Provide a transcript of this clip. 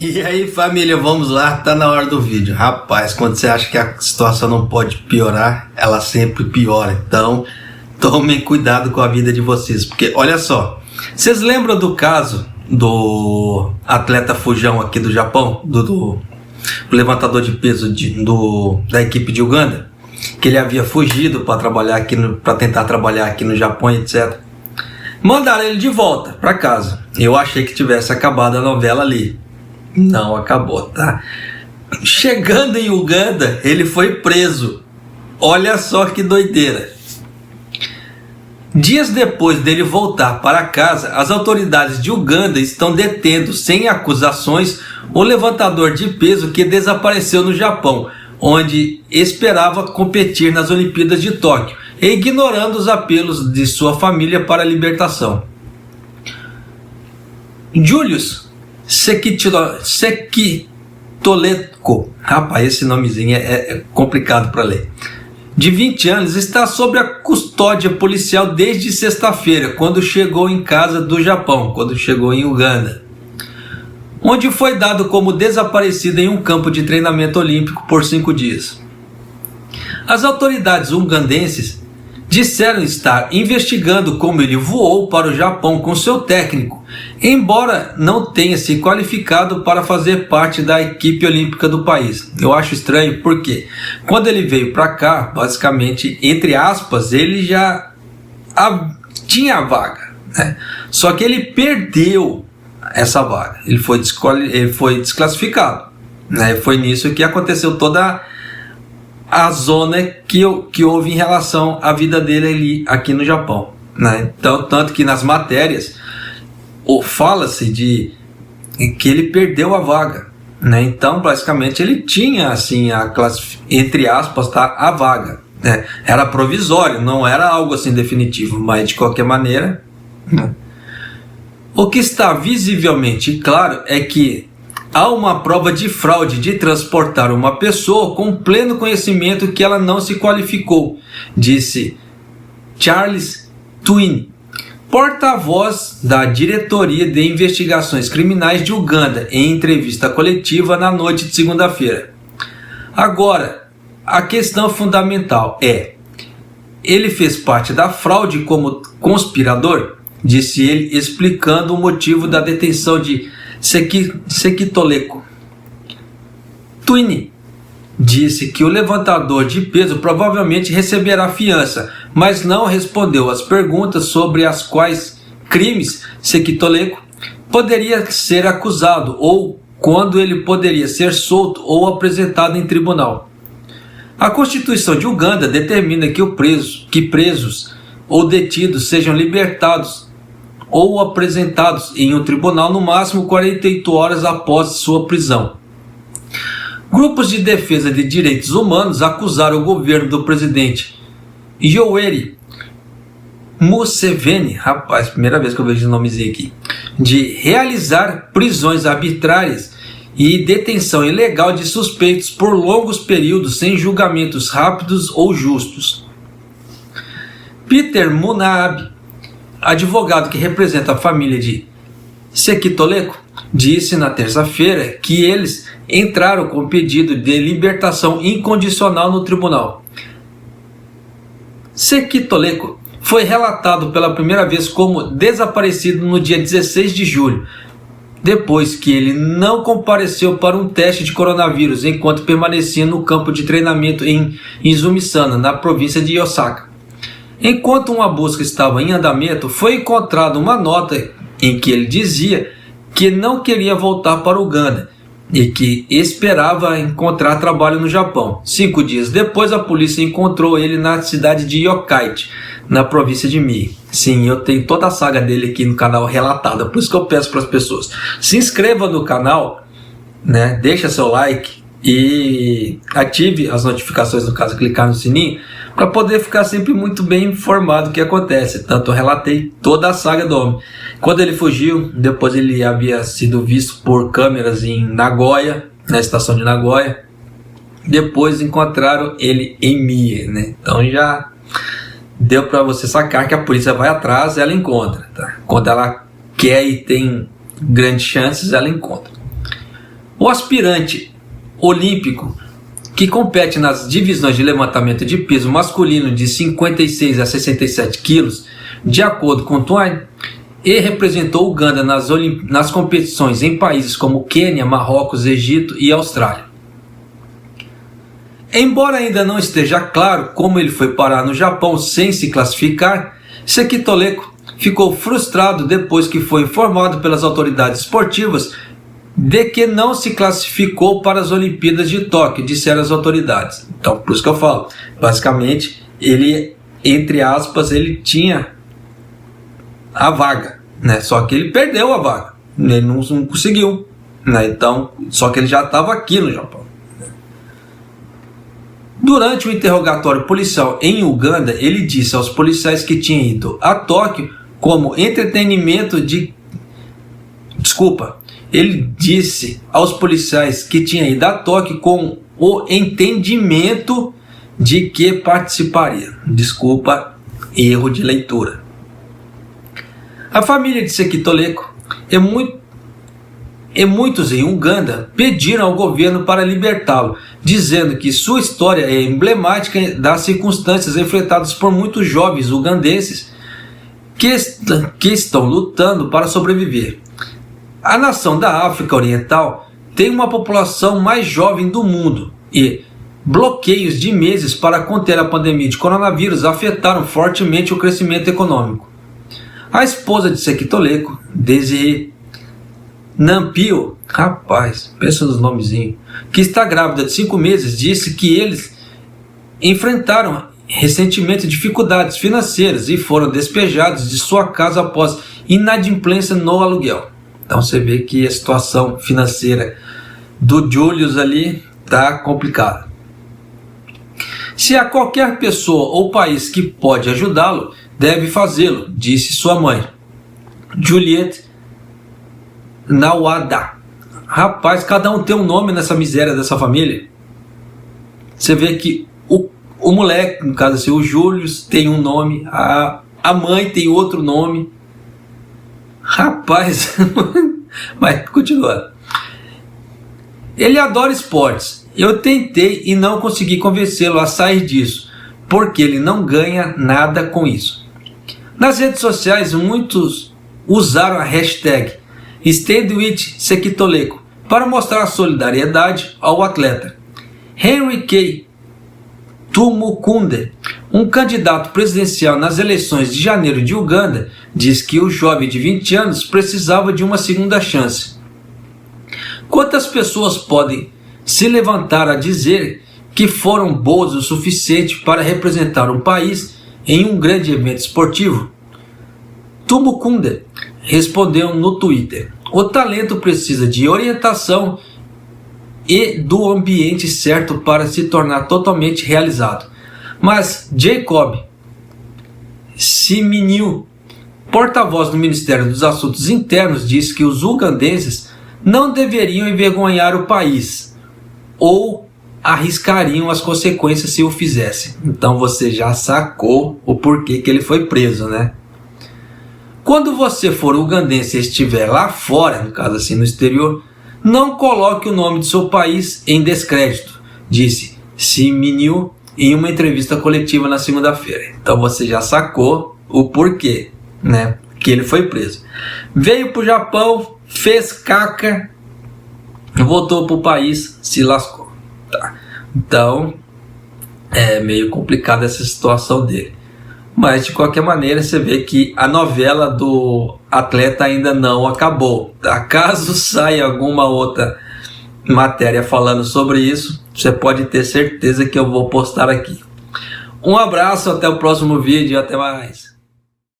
E aí, família, vamos lá, tá na hora do vídeo. Rapaz, quando você acha que a situação não pode piorar, ela sempre piora. Então, tomem cuidado com a vida de vocês, porque olha só, vocês lembram do caso do atleta Fujão aqui do Japão, do levantador de peso da equipe de Uganda, que ele havia fugido para trabalhar aqui, para tentar trabalhar aqui no Japão, etc. Mandaram ele de volta para casa. Eu achei que tivesse acabado a novela ali. Não acabou, tá? Chegando em Uganda, ele foi preso. Olha só que doideira. Dias depois dele voltar para casa, as autoridades de Uganda estão detendo, sem acusações, o levantador de peso que desapareceu no Japão, onde esperava competir nas Olimpíadas de Tóquio, e ignorando os apelos de sua família para a libertação. Julius Sekitoleco, rapaz, esse nomezinho é complicado para ler, de 20 anos, está sob a custódia policial desde sexta-feira, quando chegou em casa do Japão, quando chegou em Uganda, onde foi dado como desaparecido em um campo de treinamento olímpico por 5 dias. As autoridades ugandenses disseram estar investigando como ele voou para o Japão com seu técnico, embora não tenha se qualificado para fazer parte da equipe olímpica do país. Eu acho estranho porque quando ele veio para cá, basicamente, entre aspas, ele já tinha a vaga, né? Só que ele perdeu essa vaga, ele foi desclassificado, né? Foi nisso que aconteceu toda a zona que houve em relação à vida dele aqui no Japão, né? Então, tanto que nas matérias fala-se de que ele perdeu a vaga, né? Então, basicamente, ele tinha, assim, entre aspas, tá, a vaga, né? Era provisório, não era algo assim definitivo, mas de qualquer maneira, né? O que está visivelmente claro é que há uma prova de fraude de transportar uma pessoa com pleno conhecimento que ela não se qualificou, disse Charles Twin, porta-voz da Diretoria de Investigações Criminais de Uganda, em entrevista coletiva na noite de segunda-feira. Agora, a questão fundamental é: ele fez parte da fraude como conspirador? Disse ele, explicando o motivo da detenção de Sekitoleco. Twin disse que o levantador de peso provavelmente receberá fiança, mas não respondeu às perguntas sobre as quais crimes Sekitoleco poderia ser acusado ou quando ele poderia ser solto ou apresentado em tribunal. A Constituição de Uganda determina que presos ou detidos sejam libertados ou apresentados em um tribunal no máximo 48 horas após sua prisão. Grupos de defesa de direitos humanos acusaram o governo do presidente Yoweri Museveni, rapaz, primeira vez que eu vejo esse nomezinho aqui, de realizar prisões arbitrárias e detenção ilegal de suspeitos por longos períodos sem julgamentos rápidos ou justos. Peter Munabi, advogado que representa a família de Sekitoleco, disse na terça-feira que eles entraram com pedido de libertação incondicional no tribunal. Sekitoleco foi relatado pela primeira vez como desaparecido no dia 16 de julho, depois que ele não compareceu para um teste de coronavírus enquanto permanecia no campo de treinamento em Izumisana, na província de Osaka. Enquanto uma busca estava em andamento, foi encontrada uma nota em que ele dizia que não queria voltar para Uganda e que esperava encontrar trabalho no Japão. 5 dias depois, a polícia encontrou ele na cidade de Yokkaichi, na província de Mie. Sim, eu tenho toda a saga dele aqui no canal relatada, por isso que eu peço para as pessoas: se inscreva no canal, né? Deixa seu like e ative as notificações, no caso clicar no sininho, para poder ficar sempre muito bem informado do que acontece. Tanto eu relatei toda a saga do homem. Quando ele fugiu, depois ele havia sido visto por câmeras em Nagoya, na estação de Nagoya. Depois encontraram ele em Mie, né? Então já deu para você sacar que a polícia vai atrás, ela encontra, tá? Quando ela quer e tem grandes chances, ela encontra. O aspirante olímpico que compete nas divisões de levantamento de peso masculino de 56 a 67 quilos, de acordo com Twine, e representou Uganda nas competições em países como Quênia, Marrocos, Egito e Austrália. Embora ainda não esteja claro como ele foi parar no Japão sem se classificar, Sekitoleko ficou frustrado depois que foi informado pelas autoridades esportivas de que não se classificou para as Olimpíadas de Tóquio, disseram as autoridades. Então, por isso que eu falo, basicamente, ele, entre aspas, ele tinha a vaga, né? Só que ele perdeu a vaga, ele não conseguiu, né? Então, só que ele já estava aqui no Japão. Durante o interrogatório policial em Uganda, ele disse aos policiais que tinha ido a Tóquio como entretenimento de... Ele disse aos policiais que tinha ido a Tóquio com o entendimento de que participaria. Erro de leitura. A família de Sekitoleko e muitos em Uganda pediram ao governo para libertá-lo, dizendo que sua história é emblemática das circunstâncias enfrentadas por muitos jovens ugandeses que estão lutando para sobreviver. A nação da África Oriental tem uma população mais jovem do mundo e bloqueios de meses para conter a pandemia de coronavírus afetaram fortemente o crescimento econômico. A esposa de Sekitoleko, Desiree Nampio, rapaz, pensa nos nomezinhos, que está grávida de 5 meses, disse que eles enfrentaram recentemente dificuldades financeiras e foram despejados de sua casa após inadimplência no aluguel. Então você vê que a situação financeira do Julius ali está complicada. Se há qualquer pessoa ou país que pode ajudá-lo, deve fazê-lo, disse sua mãe, Juliette Nawada. Rapaz, cada um tem um nome nessa miséria dessa família. Você vê que o moleque, no caso assim, o Julius tem um nome, a mãe tem outro nome. Rapaz, mas continua. Ele adora esportes. Eu tentei e não consegui convencê-lo a sair disso, porque ele não ganha nada com isso. Nas redes sociais, muitos usaram a hashtag #StandWithSekitoleko para mostrar solidariedade ao atleta. Henry K. Tumukunde, um candidato presidencial nas eleições de janeiro de Uganda, diz que o jovem de 20 anos precisava de uma segunda chance. Quantas pessoas podem se levantar a dizer que foram boas o suficiente para representar um país em um grande evento esportivo? Tumukunde respondeu no Twitter: o talento precisa de orientação e do ambiente certo para se tornar totalmente realizado. Mas Jacob Siminiu, porta-voz do Ministério dos Assuntos Internos, disse que os ugandeses não deveriam envergonhar o país ou arriscariam as consequências se o fizessem. Então você já sacou o porquê que ele foi preso, né? Quando você for ugandense e estiver lá fora, no caso assim no exterior, não coloque o nome do seu país em descrédito, disse Siminiu em uma entrevista coletiva na segunda-feira. Então você já sacou o porquê, né, que ele foi preso. Veio para o Japão, fez caca, voltou para o país, se lascou. Tá. Então é meio complicada essa situação dele. Mas de qualquer maneira você vê que a novela do atleta ainda não acabou. Caso saia alguma outra matéria falando sobre isso, você pode ter certeza que eu vou postar aqui. Um abraço, até o próximo vídeo e até mais.